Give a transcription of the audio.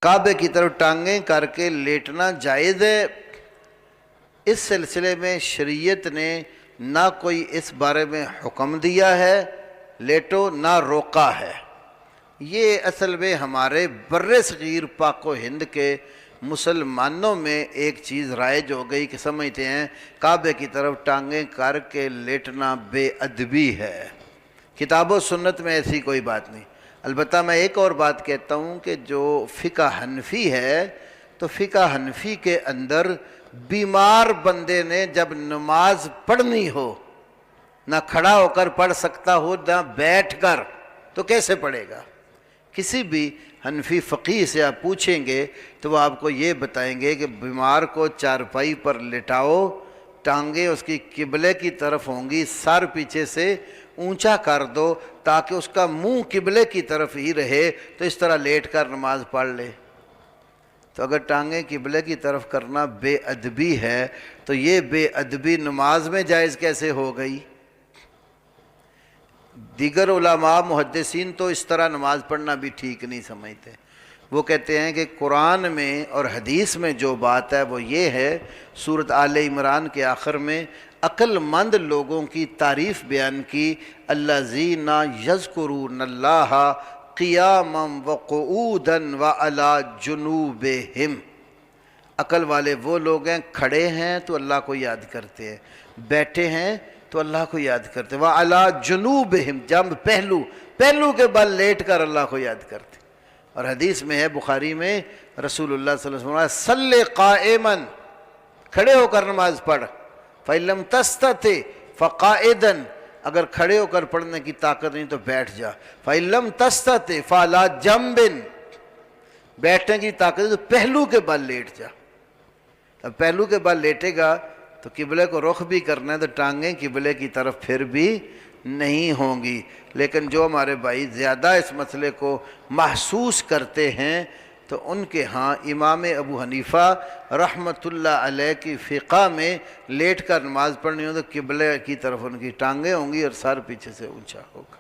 کعبے کی طرف ٹانگیں کر کے لیٹنا جائز ہے۔ اس سلسلے میں شریعت نے نہ کوئی اس بارے میں حکم دیا ہے لیٹو، نہ روکا ہے۔ یہ اصل میں ہمارے بر صغیر پاک و ہند کے مسلمانوں میں ایک چیز رائج ہو گئی کہ سمجھتے ہیں کعبے کی طرف ٹانگیں کر کے لیٹنا بے ادبی ہے۔ کتاب و سنت میں ایسی کوئی بات نہیں۔ البتہ میں ایک اور بات کہتا ہوں کہ جو فقہ حنفی ہے تو فقہ حنفی کے اندر بیمار بندے نے جب نماز پڑھنی ہو، نہ کھڑا ہو کر پڑھ سکتا ہو نہ بیٹھ کر، تو کیسے پڑھے گا؟ کسی بھی حنفی فقیہ سے آپ پوچھیں گے تو وہ آپ کو یہ بتائیں گے کہ بیمار کو چارپائی پر لٹاؤ، ٹانگیں اس کی قبلے کی طرف ہوں گی، سر پیچھے سے اونچا کر دو تاکہ اس کا منہ قبلے کی طرف ہی رہے، تو اس طرح لیٹ کر نماز پڑھ لے۔ تو اگر ٹانگیں قبلے کی طرف کرنا بے ادبی ہے تو یہ بے ادبی نماز میں جائز کیسے ہو گئی؟ دیگر علماء محدثین تو اس طرح نماز پڑھنا بھی ٹھیک نہیں سمجھتے۔ وہ کہتے ہیں کہ قرآن میں اور حدیث میں جو بات ہے وہ یہ ہے، سورۃ آل عمران کے آخر میں عقل مند لوگوں کی تعریف بیان کی، الذین یذکرون اللہ قیاما وقعودا وعلی جنوبہم۔ عقل والے وہ لوگ ہیں، کھڑے ہیں تو اللہ کو یاد کرتے ہیں، بیٹھے ہیں تو اللہ کو یاد کرتے ہیں، وعلی جنوبہم، جنب پہلو کے بل لیٹ کر اللہ کو یاد کرتے ہیں۔ اور حدیث میں ہے بخاری میں، رسول اللہ صلی اللہ علیہ وسلم صلی قائما، کھڑے ہو کر نماز پڑھ، فَإِن لَمْ تَسْتَطِعْ فَقَاعِدًا، اگر کھڑے ہو کر پڑھنے کی طاقت نہیں تو بیٹھ جا، فَإِن لَمْ تَسْتَطِعْ فَعَلَىٰ جَنبٍ، بیٹھنے کی طاقت نہیں تو پہلو کے بل لیٹ جا۔ اب پہلو کے بل لیٹے گا تو قبلے کو رخ بھی کرنا ہے تو ٹانگیں قبلے کی طرف پھر بھی نہیں ہوں گی۔ لیکن جو ہمارے بھائی زیادہ اس مسئلے کو محسوس کرتے ہیں تو ان کے ہاں امام ابو حنیفہ رحمۃ اللہ علیہ کی فقہ میں لیٹ کر نماز پڑھنی ہو تو قبلے کی طرف ان کی ٹانگیں ہوں گی اور سر پیچھے سے اونچا ہوگا۔